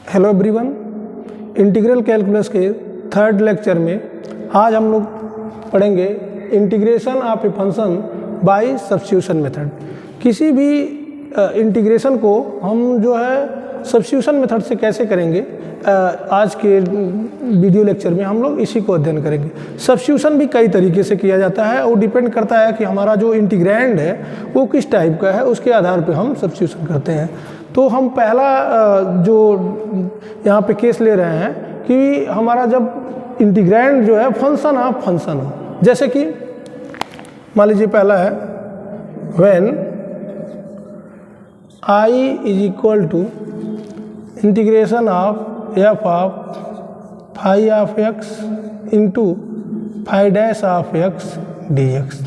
Hello everyone, integral calculus के third lecture में आज हम लोग पढ़ेंगे integration of a function by substitution method. किसी भी इंटीग्रेशन को हम जो है सब्स्टिट्यूशन मेथड से कैसे करेंगे, आज के वीडियो लेक्चर में हम लोग इसी को अध्ययन करेंगे। सब्स्टिट्यूशन भी कई तरीके से किया जाता है और डिपेंड करता है कि हमारा जो इंटीग्रैंड है वो किस टाइप का है, उसके आधार पर हम सब्स्टिट्यूशन करते हैं। तो हम पहला जो यहाँ पे केस ले रहे हैं कि हमारा जब इंटीग्रैंड जो है फंक्शन ऑफ फंक्शन हो, जैसे कि मान लीजिए पहला है when I is equal to integration of F of phi of x into phi dash of x D x.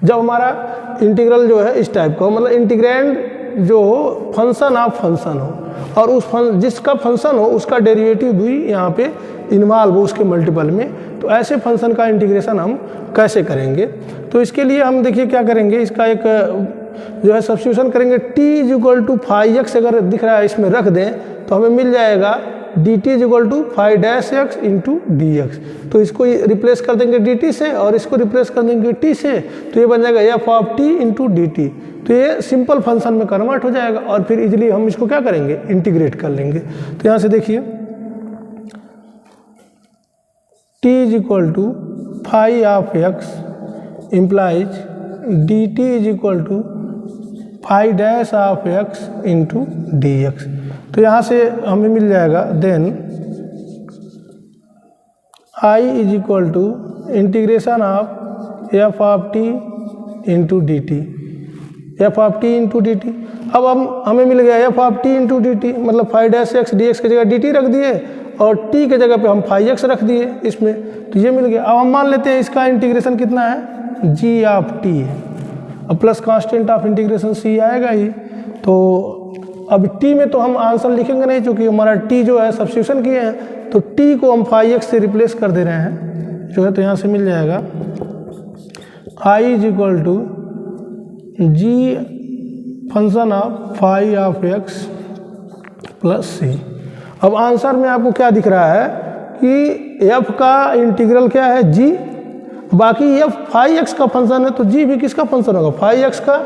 जब हमारा इंटीग्रल जो है इस टाइप का हो, मतलब इंटीग्रैंड जो हो फंक्शन ऑफ फंक्शन हो और उस जिसका फंक्शन हो उसका डेरिवेटिव भी यहाँ पे इन्वॉल्व हो उसके मल्टीपल में, तो ऐसे फंक्शन का इंटीग्रेशन हम कैसे करेंगे। तो इसके लिए हम देखिए क्या करेंगे, इसका एक जो है सब्स्टिट्यूशन करेंगे। t is equal to phi x अगर दिख रहा है इसमें रख दें तो हमें मिल जाएगा dt is equal to phi dash x into D x. तो इसको रिप्लेस कर देंगे dt से और इसको रिप्लेस कर देंगे t से, तो ये बन जाएगा F of t into D T. तो ये सिंपल फंक्शन में कन्वर्ट हो जाएगा और फिर इजीली हम इसको क्या करेंगे, इंटीग्रेट कर लेंगे। तो यहाँ से देखिए t is equal to phi of X implies D T is equal to phi dash of x into D x. तो यहाँ से हमें मिल जाएगा then I is equal to integration of F of T into D T, F of T into D T. अब हमें मिल गया F of T into D T, मतलब phi dash x D x की जगह डी टी रख दिए और टी के जगह पे हम फाई एक्स रख दिए इसमें, तो ये मिल गया। अब हम मान लेते हैं इसका इंटीग्रेशन कितना है, जी ऑफ टी है, अब प्लस कांस्टेंट ऑफ इंटीग्रेशन सी आएगा ही। तो अब t में तो हम आंसर लिखेंगे नहीं, क्योंकि हमारा t जो है सब्स्टिट्यूशन किए हैं, तो t को हम फाई एक्स से रिप्लेस कर दे रहे हैं जो है। तो यहाँ से मिल जाएगा I is equal to G function of phi of X plus C. अब आंसर में आपको क्या दिख रहा है कि f का इंटीग्रल क्या है, g, बाकी f फाई एक्स का फंक्शन है तो g भी किसका फंक्शन होगा, फाई एक्स का,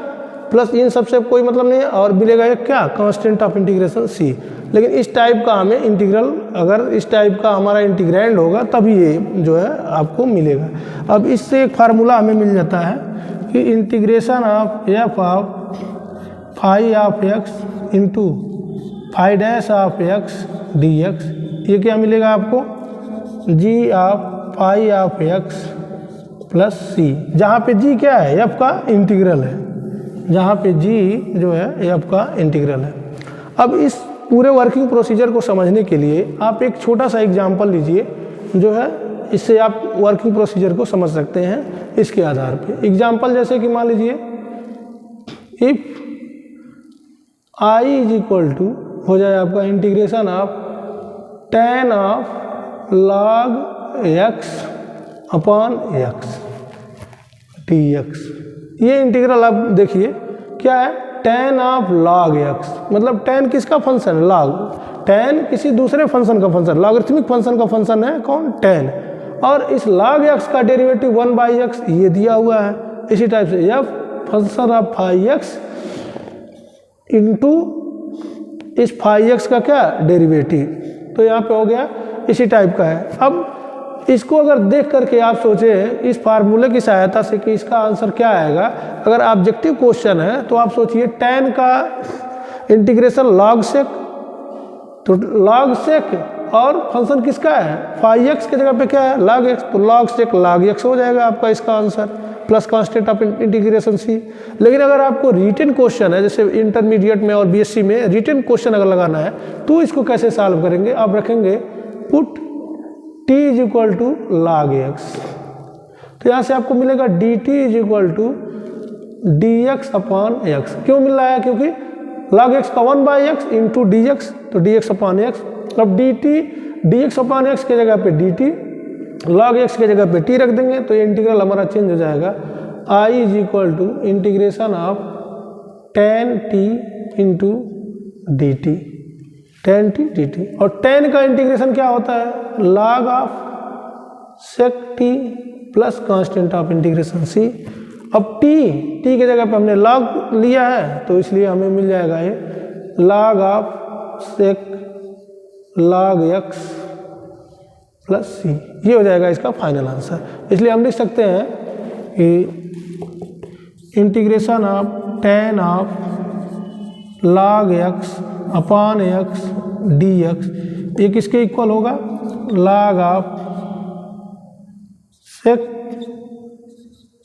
प्लस इन सबसे कोई मतलब नहीं है और मिलेगा ये क्या, कांस्टेंट ऑफ इंटीग्रेशन c। लेकिन इस टाइप का हमें इंटीग्रल, अगर इस टाइप का हमारा इंटीग्रैंड होगा तभी ये जो है आपको मिलेगा। अब इससे एक फार्मूला हमें मिल जाता है कि integration of F of phi of x into phi dash of x D x, ये क्या मिलेगा आपको, G of phi of X plus C, जहाँ पे जी क्या है, एफ का इंटीग्रल है, जहाँ पे जी जो है एफ का इंटीग्रल है। अब इस पूरे वर्किंग प्रोसीजर को समझने के लिए आप एक छोटा सा एग्जांपल लीजिए जो है, इससे आप वर्किंग प्रोसीजर को समझ सकते हैं इसके आधार पे। एग्जांपल जैसे कि मान लीजिए if I is equal to हो जाए आपका integration of tan of log x upon x D x. ये इंटीग्रल आप देखिए क्या है, tan ऑफ log x, मतलब tan किसका फंक्शन है, log, tan किसी दूसरे फंक्शन का फंक्शन, लॉगरिथमिक फंक्शन का फंक्शन है कौन, tan, और इस log x का डेरिवेटिव 1/x ये दिया हुआ है। इसी टाइप से f function of phi x into इस फाई एक्स का क्या डेरिवेटिव, तो यहाँ पे हो गया इसी टाइप का है। अब इसको अगर देख करके आप सोचें इस फार्मूले की सहायता से कि इसका आंसर क्या आएगा, अगर ऑब्जेक्टिव क्वेश्चन है तो आप सोचिए tan का इंटीग्रेशन log sec, तो log sec और फंक्शन किसका है, फाई एक्स के जगह पे क्या है, log x, तो log sec log x हो जाएगा आपका इसका answer, plus constant of integration C. लेकिन अगर आपको रिटन क्वेश्चन है, जैसे इंटरमीडिएट में और बीएससी में रिटन क्वेश्चन अगर लगाना है तो इसको कैसे सॉल्व करेंगे, आप रखेंगे put t is equal to log x, तो यहाँ से आपको मिलेगा dt is equal to dx upon x. क्यों मिल रहा है, क्योंकि log x का 1/x इंटू डी एक्स, तो dx अपॉन एक्स। अब dt dx अपॉन एक्स के जगह पे dt, log x के जगह पे t रख देंगे तो ये इंटीग्रल हमारा चेंज हो जाएगा। I is equal to integration of tan t into dt, tan t dt। और tan का इंटीग्रेशन क्या होता है? log of sec t plus constant of integration c। अब t की जगह पे हमने log लिया है तो इसलिए हमें मिल जाएगा ये log of sec log x plus c। ये हो जाएगा इसका फाइनल आंसर। इसलिए हम लिख सकते हैं कि integration of tan of log x upon x dx ये किसके इक्वल होगा? log of sec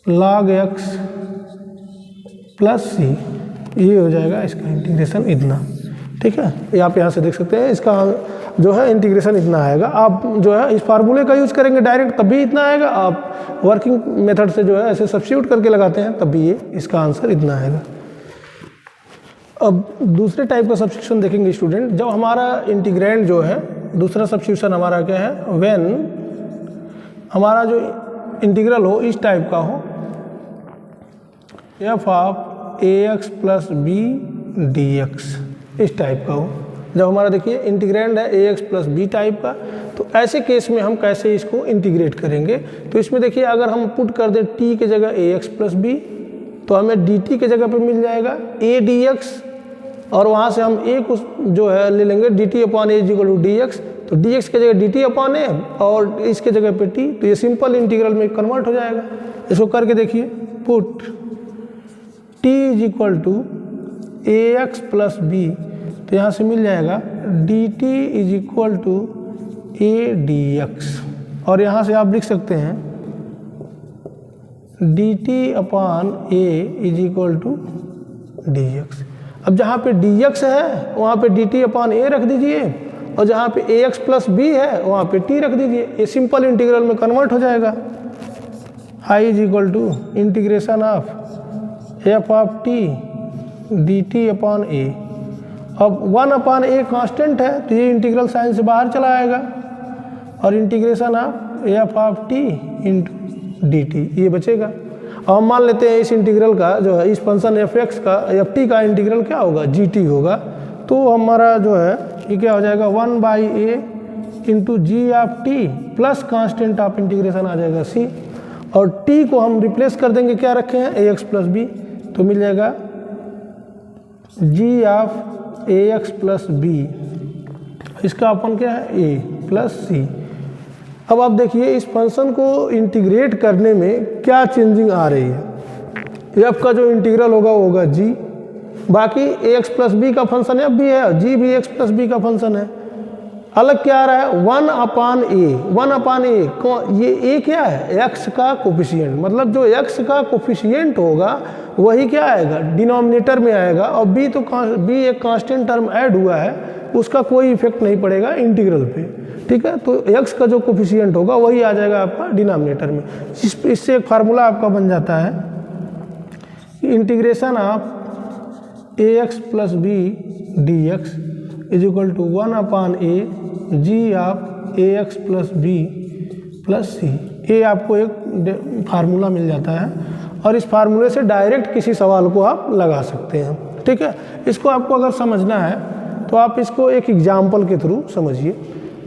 log x plus c। ये हो जाएगा इसका इंटीग्रेशन इतना। ठीक है, ये आप यहाँ से देख सकते हैं इसका जो है इंटीग्रेशन इतना आएगा। आप जो है इस फार्मूले का यूज करेंगे डायरेक्ट तब भी इतना आएगा, आप वर्किंग मेथड से जो है ऐसे सब्स्टिट्यूट करके लगाते हैं तब भी ये इसका आंसर इतना आएगा। अब दूसरे टाइप का सब्स्टिट्यूशन देखेंगे स्टूडेंट। जब हमारा इंटीग्रेंड जो है, दूसरा सब्स्टिट्यूशन हमारा क्या है? व्हेन हमारा जो इंटीग्रल हो इस टाइप का हो, f of A x plus B D x इस टाइप का हो। जब हमारा देखिए इंटीग्रेंड है a x plus b type का, तो ऐसे केस में हम कैसे इसको इंटीग्रेट करेंगे? तो इसमें देखिए अगर हम पुट कर दें t के जगह ए एक्स प्लस बी तो हमें डी टी के जगह पे मिल जाएगा ए डी एक्स, और वहाँ से हम ए को जो है ले लेंगे d T upon a equal to d x. तो डी एक्स के जगह डी टी अपॉन ए और इसके जगह पे टी, तो ये सिंपल इंटीग्रल में कन्वर्ट हो जाएगा। इसको करके देखिए, put t is equal to a x plus b, तो यहाँ से मिल जाएगा d T is equal to a d x, और यहाँ से आप लिख सकते हैं d T upon a is equal to d x. अब जहाँ पे डी एक्स है वहाँ पे डी टी अपॉन ए रख दीजिए, और जहाँ पे ए एक्स प्लस बी है वहाँ पे टी रख दीजिए। ये सिंपल इंटीग्रल में कन्वर्ट हो जाएगा। I is equal to integration of F of T D T upon A. अब 1 अपॉन ए कांस्टेंट है तो ये इंटीग्रल साइन से बाहर चला आएगा, और integration of F of T into D T ये बचेगा। अब हम मान लेते हैं इस इंटीग्रल का जो है, इस फंक्शन एफ एक्स का एफ टी का इंटीग्रल क्या होगा? जी टी होगा। तो हमारा जो है ये क्या हो जाएगा? 1 by A into G of T plus constant of integration आ जाएगा सी, और टी को हम रिप्लेस कर देंगे, क्या रखे हैं? ए एक्स प्लस बी, तो मिल जाएगा G of A x plus B, इसका अपन क्या है? A plus C. अब आप देखिए इस फंक्शन को इंटीग्रेट करने में क्या चेंजिंग आ रही है। एफ का जो इंटीग्रल होगा वो होगा जी, बाकी ए एक्स प्लस बी का फंक्शन एफ भी है, जी भी एक्स प्लस बी का फंक्शन है। अलग क्या आ रहा है? 1 अपान ए, 1 अपान ए, ये ए क्या है? एक्स का कोफिशिएंट, मतलब जो एक्स का कोफिशिएंट होगा वही क्या आएगा? डिनोमिनेटर में आएगा, और बी तो बी एक कांस्टेंट टर्म ऐड हुआ है, उसका कोई इफेक्ट नहीं पड़ेगा इंटीग्रल पे। ठीक है, तो एक्स का जो कोफिशिएंट होगा वही आ जाएगा आपका डिनोमिनेटर में। इससे एक फार्मूला आपका बन जाता है integration of A x plus B D X is equal to 1 upon A G of A x plus B plus सी। ये आपको एक फार्मूला मिल जाता है, और इस फार्मूले से डायरेक्ट किसी सवाल को आप लगा सकते हैं। ठीक है, इसको आपको अगर समझना है तो आप इसको एक एग्जाम्पल के थ्रू समझिए।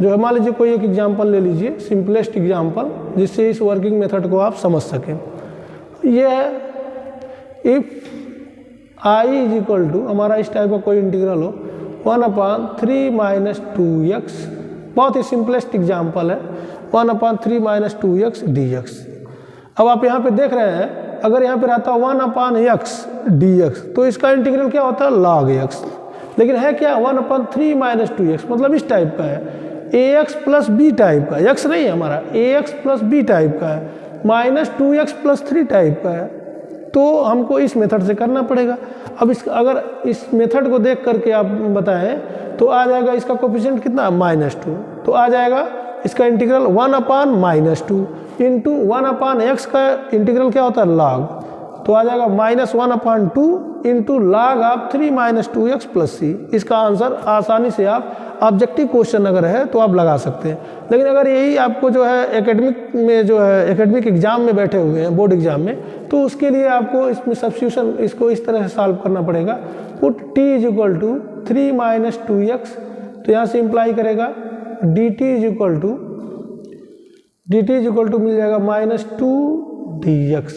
जो है मान लीजिए कोई एक एग्जाम्पल ले लीजिए, सिंपलेस्ट एग्जाम्पल, जिससे इस वर्किंग मेथड को आप समझ सकें। ये है if I is equal to, हमारा इस टाइप का कोई इंटीग्रल हो 1 अपान 3 माइनस 2x, बहुत ही सिंपलेस्ट एग्जाम्पल है, 1 अपान 3 माइनस 2x dx। अब आप यहाँ पे देख रहे हैं, अगर यहाँ पे रहता 1 अपान x dx तो इसका इंटीग्रल क्या होता है? log x। लेकिन है क्या? 1 अपान 3 माइनस 2x, मतलब इस टाइप का है, ax प्लस बी टाइप का, x नहीं है हमारा, ax प्लस बी टाइप का है, माइनस 2x प्लस 3 टाइप का है। तो हमको इस मेथड से करना पड़ेगा। अब अगर इस मेथड को देख करके आप बताएं तो आ जाएगा इसका कोफिशिएंट कितना? -2। तो आ जाएगा इसका integral 1 upon -2 into 1 upon X का इंटीग्रल क्या होता है? log। तो आ जाएगा -1 upon 2 into log of 3 minus 2x plus सी। इसका आंसर आसानी से आप ऑब्जेक्टिव क्वेश्चन अगर है तो आप लगा सकते हैं। लेकिन अगर यही आपको जो है एकेडमिक में जो है एकेडमिक एग्जाम में बैठे हुए हैं, बोर्ड एग्जाम में, तो उसके लिए आपको इसमें सब्स्टिट्यूशन इसको इस तरह से सॉल्व करना पड़ेगा। Put t is equal to 3 minus 2x तो यहाँ से इम्प्लाई करेगा D T is equal to मिल जाएगा -2 dx।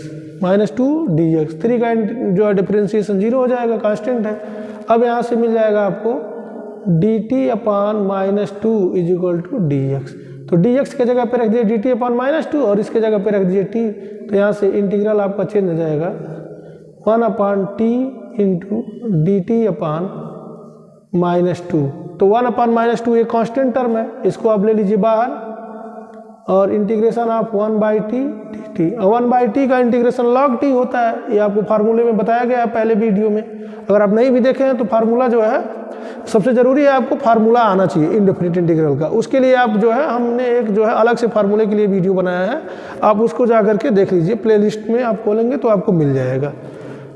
3 का जो है डिफरेंशिएशन 0 हो जाएगा, कांस्टेंट है। अब यहाँ से मिल जाएगा आपको dt upon -2 is equal to dx। तो dx के जगह पे रख दीजिए dt अपान -2 और इसके जगह पे रख दीजिए t। तो यहाँ से इंटीग्रल आपका चेंज हो जाएगा 1/t इंटू डी टी अपान -2। तो 1/-2 एक कांस्टेंट टर्म है, इसको आप ले लीजिए बाहर और integration of 1/t dt। 1/t का इंटीग्रेशन log t होता है, ये आपको फार्मूले में बताया गया है पहले वीडियो में। अगर आप नहीं भी देखे हैं तो फार्मूला जो है सबसे ज़रूरी है, आपको फार्मूला आना चाहिए इनडेफिनिट इंटीग्रल का। उसके लिए आप जो है हमने एक जो है अलग से फार्मूले के लिए वीडियो बनाया है, आप उसको जा करके देख लीजिए, प्लेलिस्ट में आप खोलेंगे तो आपको मिल जाएगा।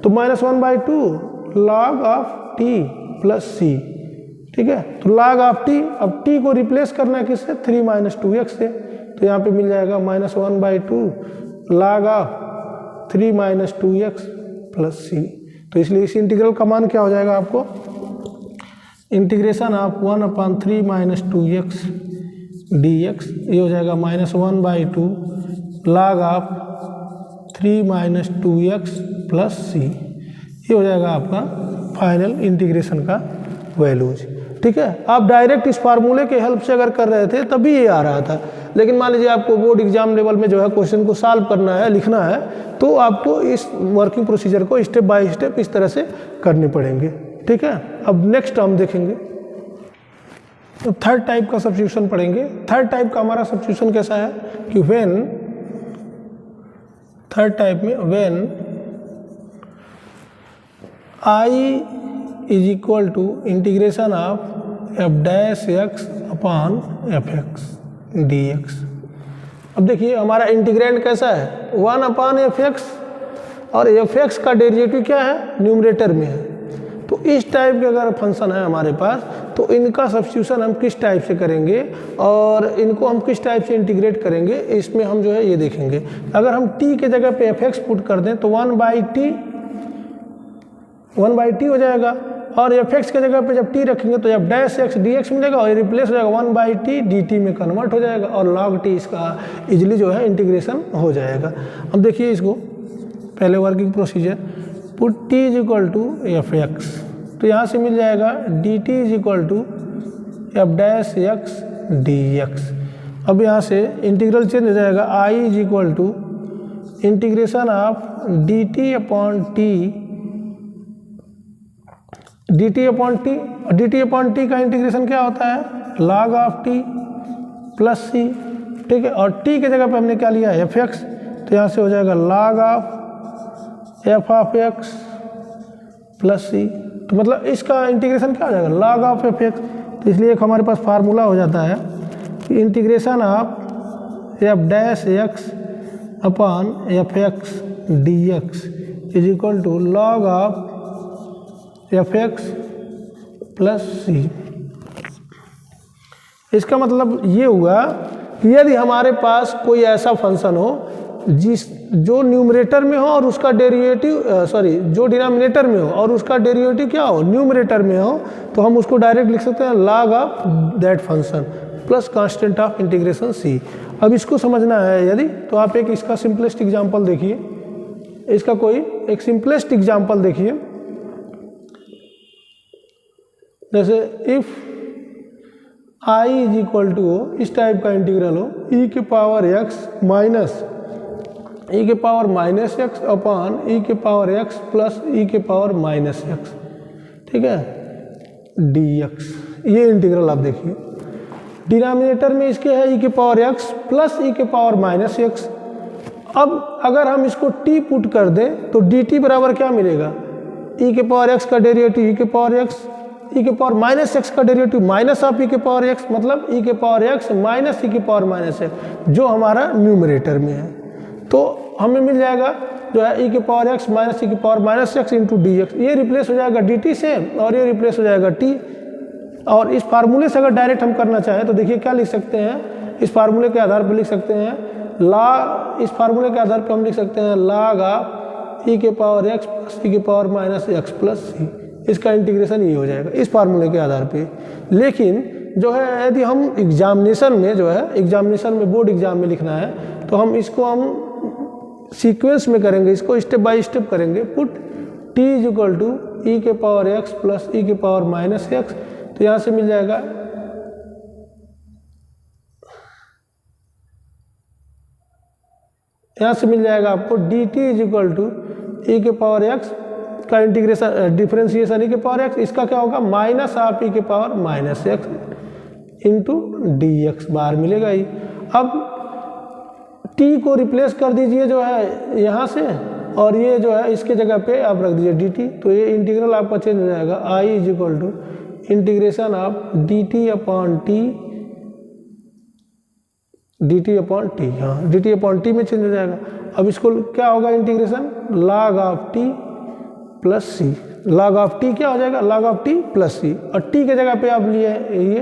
तो -1/2 log of t plus c, ठीक है। तो log ऑफ t, अब t को रिप्लेस करना है किससे, 3 - 2x से। तो यहाँ पे मिल जाएगा -1/2 log of 3 - 2x plus c। तो इसलिए इस इंटीग्रल का मान क्या हो जाएगा आपको, इंटीग्रेशन ऑफ 1/3 - 2x dx, ये हो जाएगा -1/2 log of 3 - 2x plus c। ये हो जाएगा आपका फाइनल इंटीग्रेशन का वैल्यूज, ठीक है। आप डायरेक्ट इस फार्मूले के हेल्प से अगर कर रहे थे तभी ये आ रहा था, लेकिन मान लीजिए आपको बोर्ड एग्जाम लेवल में जो है क्वेश्चन को सॉल्व करना है, लिखना है, तो आपको इस वर्किंग प्रोसीजर को स्टेप बाय स्टेप इस तरह से करने पड़ेंगे, ठीक है। अब नेक्स्ट हम देखेंगे, तो थर्ड टाइप का सब्स्टिट्यूशन पढ़ेंगे। थर्ड टाइप का हमारा सब्स्टिट्यूशन कैसा है कि थर्ड टाइप में when I is equal to integration of f' upon fx dx। अब देखिए हमारा इंटीग्रेंड कैसा है, 1/fx और fx का डेरिवेटिव क्या है, न्यूमरेटर में है। तो इस टाइप के अगर फंक्शन है हमारे पास, तो इनका सब्स्टिट्यूशन हम किस टाइप से करेंगे और इनको हम किस टाइप से इंटीग्रेट करेंगे, इसमें हम जो है ये देखेंगे। अगर हम t के जगह पे fx पुट कर दें तो 1/t हो जाएगा, और fx के जगह पे जब t रखेंगे तो f' dx मिलेगा और ये रिप्लेस हो जाएगा 1/t dt में कन्वर्ट हो जाएगा और log t इसका इजीली जो है इंटीग्रेशन हो जाएगा। अब देखिए इसको पहले working procedure, put t is equal to fx, तो यहाँ से मिल जाएगा dt is equal to f' dx। अब यहाँ से इंटीग्रल चेंज हो जाएगा, i is equal to integration of dt upon t का इंटीग्रेशन क्या होता है, log of t plus c, ठीक है। और t के जगह पे हमने क्या लिया है, fx, तो यहाँ से हो जाएगा log of f of x plus c। तो मतलब इसका इंटीग्रेशन क्या हो जाएगा, log ऑफ fx। तो इसलिए एक हमारे पास फार्मूला हो जाता है कि integration of f' upon fx dx is equal to log of fx plus c। इसका मतलब ये हुआ कि यदि हमारे पास कोई ऐसा फंक्शन हो जो न्यूमरेटर में हो और उसका डेरिवेटिव जो डिनोमिनेटर में हो और उसका डेरिवेटिव क्या हो, न्यूमरेटर में हो, तो हम उसको डायरेक्ट लिख सकते हैं log of that function plus constant of integration c। अब इसको समझना है यदि, तो आप एक इसका सिंपलेस्ट एग्जांपल देखिए, इसका कोई एक सिंपलेस्ट एग्जांपल देखिए, जैसे if i is equal to हो, इस टाइप का इंटीग्रल हो, e के पावर x अपॉन e के पावर x प्लस e के पावर -x, ठीक है, dx। ये इंटीग्रल आप देखिए, डिनोमिनेटर में इसके है e के पावर x प्लस e के पावर -x। अब अगर हम इसको t पुट कर दें तो dt बराबर क्या मिलेगा, e के पावर x का डेरिवेटिव e के पावर x, e के पावर -x का डेरिवेटिव माइनस ऑफ e के पावर x, मतलब e के पावर x माइनस e के पावर -x, जो हमारा न्यूमरेटर में है। तो हमें मिल जाएगा जो है e के पावर x माइनस e के पावर -x इंटू dx। ये रिप्लेस हो जाएगा dt से और ये रिप्लेस हो जाएगा t। और इस फार्मूले से अगर डायरेक्ट हम करना चाहें तो देखिए क्या लिख सकते हैं, इस फार्मूले के आधार पर लिख सकते हैं इस फार्मूले के आधार पर हम लिख सकते हैं log ऑफ e के पावर x प्लस e के पावर -x प्लस c। इसका इंटीग्रेशन ये हो जाएगा इस फार्मूले के आधार पे। लेकिन जो है यदि हम एग्जामिनेशन में जो है एग्जामिनेशन में बोर्ड एग्जाम में लिखना है तो हम इसको हम सीक्वेंस में करेंगे, इसको स्टेप बाय स्टेप करेंगे। Put t is equal to E के पावर x प्लस ई के पावर माइनस एक्स, तो यहाँ से मिल जाएगा आपको dt is equal to E के पावर x का इंटीग्रेशन डिफरेंशिएशन ई के पावर x, इसका क्या होगा माइनस आप ई के power minus x into D x बाहर मिलेगा ही। अब t को रिप्लेस कर दीजिए जो है यहाँ से, और ये जो है इसके जगह पे आप रख दीजिए dt, तो ये इंटीग्रल आपका चेंज हो जाएगा i is equal to integration of dt upon t, हाँ dt अपॉन t में चेंज हो जाएगा। अब इसको क्या होगा integration log of t plus C, log of t क्या हो जाएगा log ऑफ t प्लस सी, और t के जगह पे आप लिए ये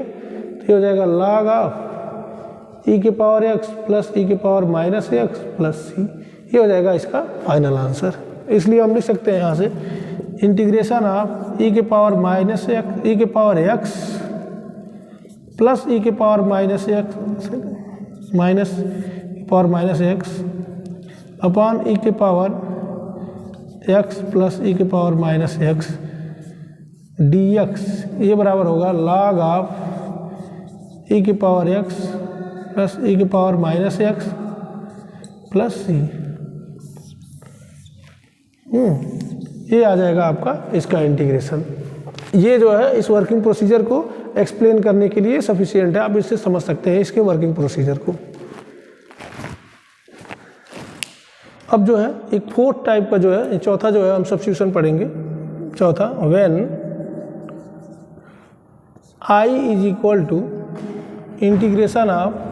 तो हो जाएगा log ऑफ e के पावर x प्लस e के पावर माइनस एक्स प्लस सी, ये हो जाएगा इसका फाइनल आंसर। इसलिए हम लिख सकते हैं यहाँ से इंटीग्रेशन ऑफ e के पावर माइनस एक्स e के पावर x प्लस e के power minus x minus x upon e के पावर x प्लस e के पावर माइनस एक्स dx, ये बराबर होगा log ऑफ e के पावर x प्लस e के पावर माइनस एक्स प्लस सी। ये आ जाएगा आपका इसका इंटीग्रेशन। ये जो है इस वर्किंग प्रोसीजर को एक्सप्लेन करने के लिए सफिशिएंट है, आप इससे समझ सकते हैं इसके वर्किंग प्रोसीजर को। अब जो है एक फोर्थ टाइप का जो है चौथा जो है हम सब्स्टिट्यूशन पढ़ेंगे। चौथा when i is equal to integration of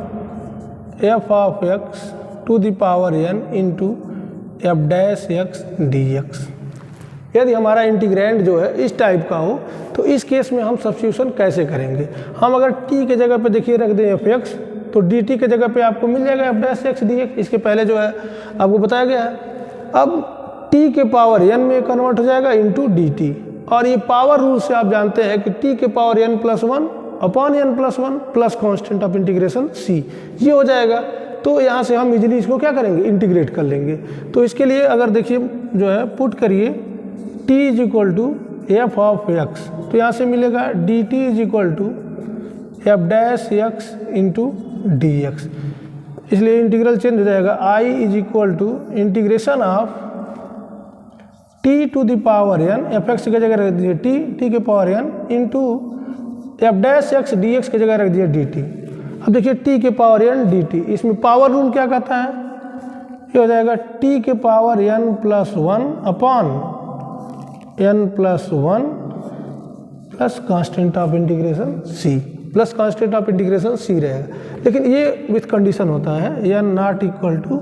f of x to the power n into f dash x D x. यदि हमारा इंटीग्रेंड जो है इस टाइप का हो तो इस केस में हम सब्स्टिट्यूशन कैसे करेंगे। हम अगर t के जगह पे देखिए रख दें एफ एक्स, तो dt के जगह पे आपको मिल जाएगा f dash x D x. इसके पहले जो है आपको बताया गया है। अब t के पावर n में कन्वर्ट हो जाएगा इंटू dt, और ये पावर रूल से आप जानते हैं कि t के power n plus one upon n plus one plus constant of integration c, ये हो जाएगा। तो यहाँ से हम इजीली इसको क्या करेंगे इंटीग्रेट कर लेंगे। तो इसके लिए अगर देखिए जो है पुट करिए t is equal to f of x, तो यहाँ से मिलेगा dt is equal to f dash x into D x. इसलिए इंटीग्रल चेंज हो जाएगा i is equal to integration of t to the power n, f x की जगह रख दीजिए t के power n into f dash x D x की जगह रख दिया dt। अब देखिए t के पावर n dt, इसमें पावर रूल क्या कहता है, ये हो जाएगा t के power n plus one upon n plus one plus constant of integration c, plus constant of integration c रहेगा। लेकिन ये विथ कंडीशन होता है n not equal to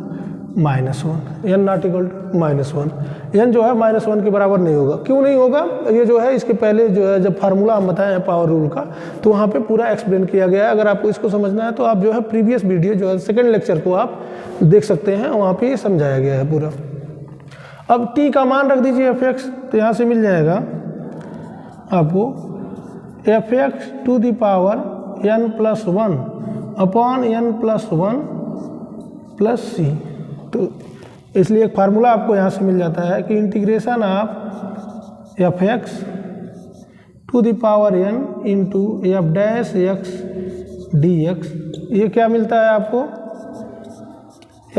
minus one, n not equal to minus one, n जो है minus one के बराबर नहीं होगा। क्यों नहीं होगा, ये जो है इसके पहले जो है जब फार्मूला हम बताए हैं पावर रूल का, तो वहाँ पे पूरा एक्सप्लेन किया गया है। अगर आपको इसको समझना है तो आप जो है प्रीवियस वीडियो जो है सेकंड लेक्चर को आप देख सकते हैं, वहाँ पे ये समझाया गया है पूरा। अब t का मान रख दीजिए एफ एक्स, तो यहाँ से मिल जाएगा आपको F x to the power n plus one upon n plus one plus C. तो इसलिए एक फार्मूला आपको यहाँ से मिल जाता है कि integration of f x to the power n into f dash x D x, ये क्या मिलता है आपको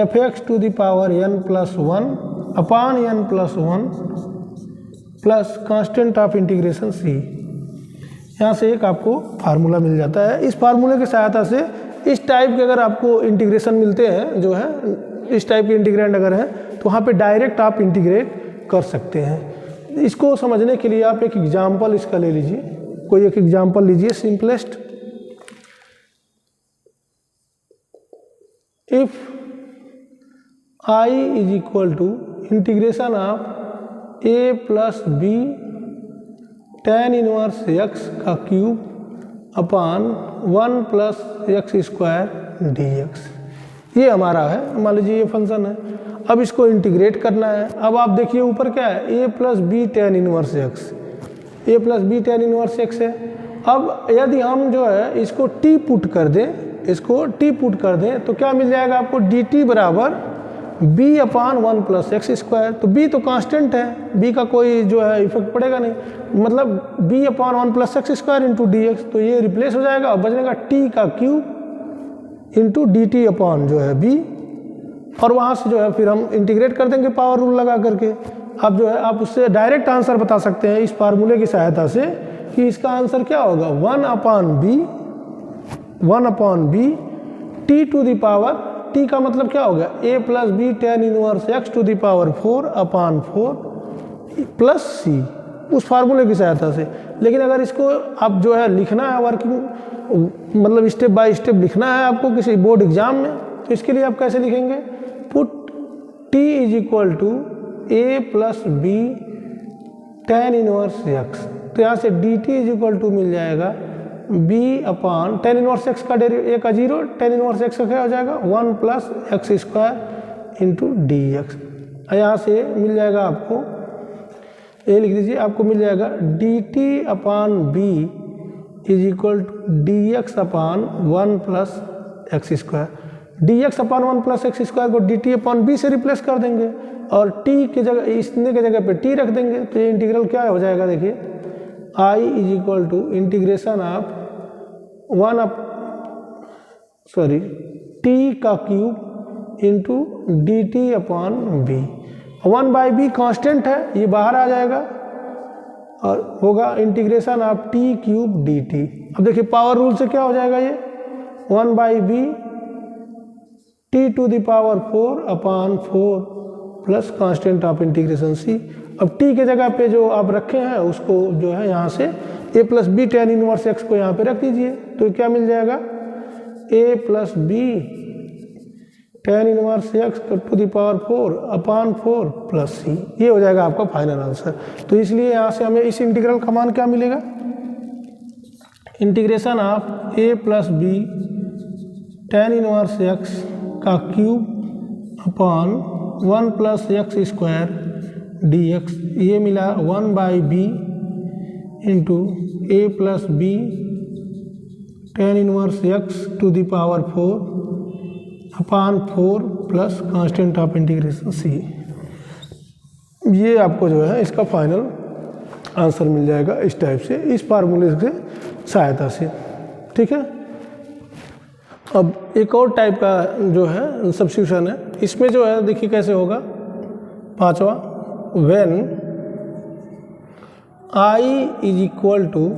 F x to the power n plus one upon n plus one plus constant of integration c। यहाँ से एक आपको formula मिल जाता है। इस फार्मूले की सहायता से इस टाइप के अगर आपको इंटीग्रेशन मिलते हैं, जो है इस टाइप के इंटीग्रेंड अगर है, तो वहाँ पे डायरेक्ट आप इंटीग्रेट कर सकते हैं। इसको समझने के लिए आप एक एग्जाम्पल इसका ले लीजिए, कोई एक एग्जाम्पल लीजिए simplest. If i is equal to integration of a plus b tan inverse x का cube upon 1 plus x square d x, ये हमारा है। मान लीजिए ये फंक्शन है, अब इसको इंटीग्रेट करना है। अब आप देखिए ऊपर क्या है, a plus b tan inverse x, a plus b tan inverse x है। अब यदि हम जो है इसको t पुट कर दें, इसको t पुट कर दें तो क्या मिल जाएगा आपको, dt बराबर b अपान 1 प्लस एक्स स्क्वायर। तो b तो कांस्टेंट है, b का कोई जो है इफेक्ट पड़ेगा नहीं, मतलब b अपान 1 plus x square into D x, तो ये रिप्लेस हो जाएगा और बचेगा t का क्यूब इंटू डी टी अपान जो है b, और वहाँ से जो है फिर हम इंटीग्रेट कर देंगे पावर रूल लगा करके। अब जो है आप उससे डायरेक्ट आंसर बता सकते हैं इस फार्मूले की सहायता से कि इसका आंसर क्या होगा, 1 upon B T to the power, T का मतलब क्या हो गया, a plus B tan inverse x to the power 4 upon 4 plus C, उस फार्मूले की सहायता से। लेकिन अगर इसको आप जो है लिखना है वर्किंग, मतलब स्टेप बाय स्टेप लिखना है आपको किसी बोर्ड एग्जाम में, तो इसके लिए आप कैसे लिखेंगे, put t is equal to a plus B tan inverse x, तो यहाँ से d T is equal to मिल जाएगा b upon tan inverse x का ए का 0, टेन इनवर्स एक्स का क्या हो जाएगा 1 plus x square into D x. यहाँ से मिल जाएगा आपको, ये लिख दीजिए, आपको मिल जाएगा d t upon b is equal to d x upon 1 plus x square. D x upon 1 plus x square को डी टी अपान बी से रिप्लेस कर देंगे और t की जगह, इसने की जगह पे t रख देंगे, तो ये इंटीग्रल क्या हो जाएगा, देखिए i is equal to integration of t का cube into D t upon b. 1 by b constant है, ये बाहर आ जाएगा और होगा integration of t cube d T. अब देखिए पावर रूल से क्या हो जाएगा, ये 1 by b T to the power 4 upon 4 plus constant of integration c. अब t के जगह पे जो आप रखे हैं उसको जो है यहाँ से a plus B tan inverse x को यहाँ पे रख दीजिए, तो क्या मिल जाएगा, a plus B tan inverse x to the power 4 upon 4 plus सी, ये हो जाएगा आपका फाइनल आंसर। तो इसलिए यहाँ से हमें इस इंटीग्रल का मान क्या मिलेगा, integration of a plus B tan inverse x का cube upon 1 plus x square d x, ये मिला 1 by b into a plus B tan inverse x to the power 4 upon 4 plus constant of integration c. ये आपको जो है इसका final answer मिल जाएगा इस टाइप से, इस फार्मूले से सहायता से, ठीक है। अब एक और टाइप का जो है सब्स्टिट्यूशन है, इसमें जो है देखिए कैसे होगा, पांचवा, when i is equal to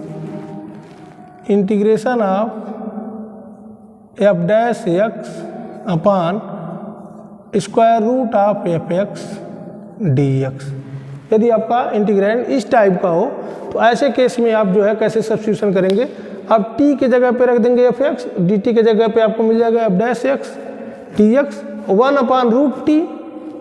integration of f dash x upon square root of f x D x. यदि आपका इंटीग्रैंड इस टाइप का हो तो ऐसे केस में आप जो है कैसे सब्स्टिट्यूशन करेंगे, आप t के जगह पे रख देंगे एफ एक्स, डी टी के जगह पे आपको मिल जाएगा f dash x D x, 1 upon root t,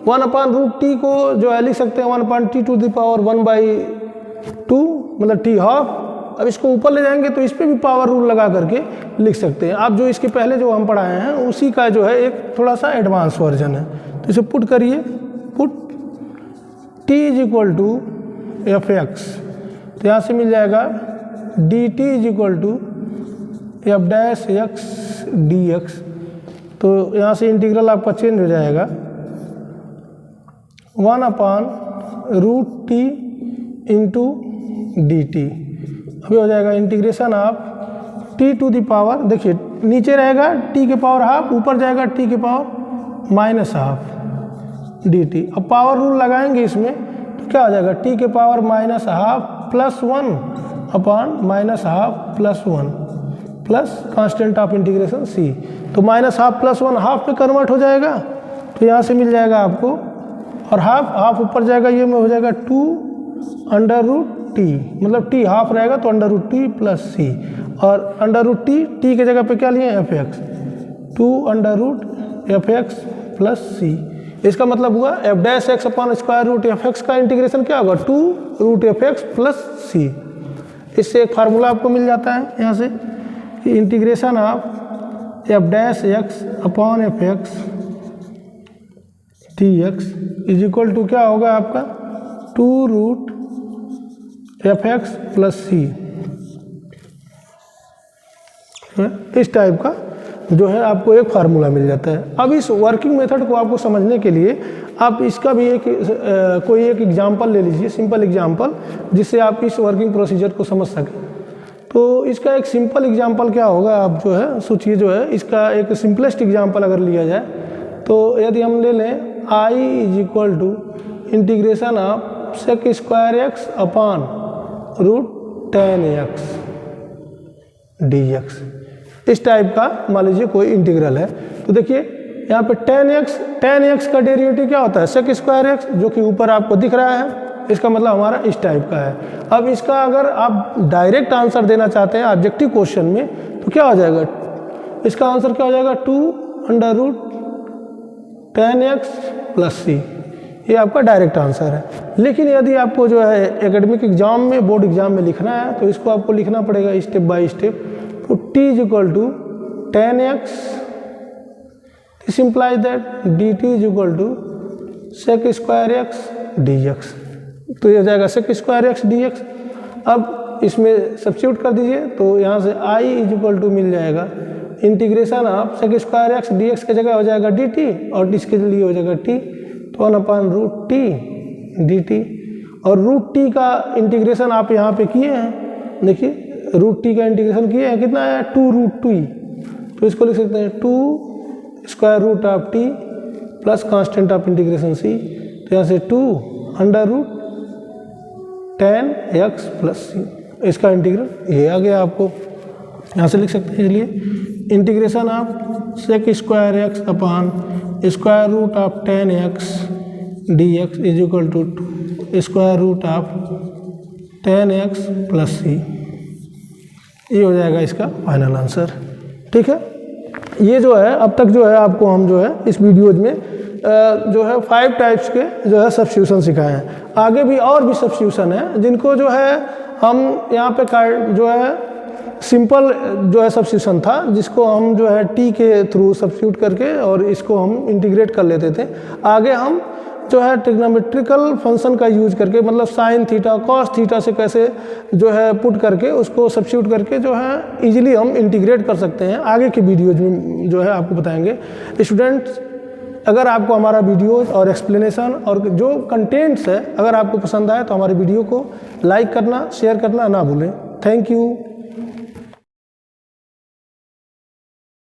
1 upon root t को जो है लिख सकते हैं 1 upon t to the power 1/2, मतलब टी हाफ। अब इसको ऊपर ले जाएंगे तो इस पर भी पावर रूल लगा करके लिख सकते हैं। आप जो इसके पहले जो हम पढ़ाए हैं उसी का जो है एक थोड़ा सा एडवांस वर्जन है, तो इसे पुट करिए, put t is equal to f x, तो यहाँ से मिल जाएगा d T is equal to f dash x D x, तो यहाँ से इंटीग्रल आपका चेंज हो जाएगा 1 upon root t into D t. अभी हो जाएगा integration of t to the power, देखिए नीचे रहेगा टी के पावर हाफ, ऊपर जाएगा टी के power minus half d T. अब पावर रूल लगाएंगे इसमें तो क्या हो जाएगा, टी के power minus half plus 1 upon minus half plus 1 plus constant of integration c. तो माइनस हाफ प्लस 1 हाफ पे कन्वर्ट हो जाएगा, तो यहाँ से मिल जाएगा आपको, और हाफ ऊपर जाएगा, ये में हो जाएगा 2 अंडर रूट टी, मतलब टी हाफ रहेगा तो अंडर रूट टी प्लस सी, और अंडर रूट टी के जगह पे क्या लिए f x, 2 under root f x plus सी। इसका मतलब हुआ f dash x upon square root f x का इंटीग्रेशन क्या होगा, 2 root f x plus c. इससे एक फार्मूला आपको मिल जाता है यहाँ से कि integration of f dash x upon f x d x is equal to क्या होगा आपका 2 root f x plus c. जो है इस टाइप का जो है आपको एक फार्मूला मिल जाता है। अब इस वर्किंग मेथड को आपको समझने के लिए आप इसका भी कोई एक एग्जांपल ले लीजिए, सिंपल एग्जांपल, जिससे आप इस वर्किंग प्रोसीजर को समझ सकें। तो इसका एक सिंपल एग्जांपल क्या होगा, आप जो है सोचिए, जो है इसका एक सिंपलेस्ट एग्जांपल अगर लिया जाए तो यदि हम ले लें I = integration of sec square x upon root 10x dx, इस टाइप का मान लीजिए कोई इंटीग्रल है। तो देखिए यहाँ पे 10x का डेरिवेटिव क्या होता है, सेक स्क्वायर एक्स, जो कि ऊपर आपको दिख रहा है, इसका मतलब हमारा इस टाइप का है। अब इसका अगर आप डायरेक्ट आंसर देना चाहते हैं ऑब्जेक्टिव क्वेश्चन में तो क्या हो जाएगा, इसका आंसर क्या हो जाएगा 2√10x + c, ये आपका डायरेक्ट आंसर है। लेकिन यदि आपको जो है एकेडमिक एग्जाम में, बोर्ड एग्जाम में लिखना है तो इसको आपको लिखना पड़ेगा स्टेप बाय स्टेप। तो t = 10x, this implies that dt = sec square x dx, तो ये हो जाएगा sec स्क्वायर एक्स dx। अब इसमें सब्स्टिट्यूट कर दीजिए तो यहाँ से I = मिल जाएगा integration of sec square x dx की जगह हो जाएगा dt और इसके लिए हो जाएगा t, तो 1/√t dt। और √t का इंटीग्रेशन आप यहाँ पे किए हैं, देखिए √t का इंटीग्रेशन किए हैं, कितना है 2√2, तो इसको लिख सकते हैं 2√t plus constant of integration c, तो यहाँ से 2√10x + c, इसका इंटीग्रल ये आ गया। आपको यहाँ से लिख सकते हैं, इसलिए integration of sec square x upon √10x dx = 2√10x + c, ये हो जाएगा इसका फाइनल आंसर। ठीक है, ये जो है अब तक जो है आपको हम जो है इस वीडियोज में जो है 5 टाइप्स के जो है सब्स्टिट्यूशन सिखाए हैं। आगे भी और भी सब्स्टिट्यूशन है जिनको जो है हम यहाँ पे जो है सिंपल जो है सब्स्टिट्यूशन था, जिसको हम जो है t के थ्रू सब्स्टिट्यूट करके और इसको हम इंटीग्रेट कर लेते थे। आगे हम जो है ट्रिग्नोमेट्रिकल फंक्शन का यूज करके, मतलब साइन थीटा कॉस थीटा से कैसे जो है पुट करके उसको सब्स्टिट्यूट करके जो है इजीली हम इंटीग्रेट कर सकते हैं, आगे की वीडियोज में जो है आपको बताएंगे। स्टूडेंट्स, अगर आपको हमारा वीडियोज और एक्सप्लेनेशन और जो कंटेंट्स है अगर आपको पसंद आए तो हमारे वीडियो को लाइक करना, शेयर करना ना भूलें। Thank you.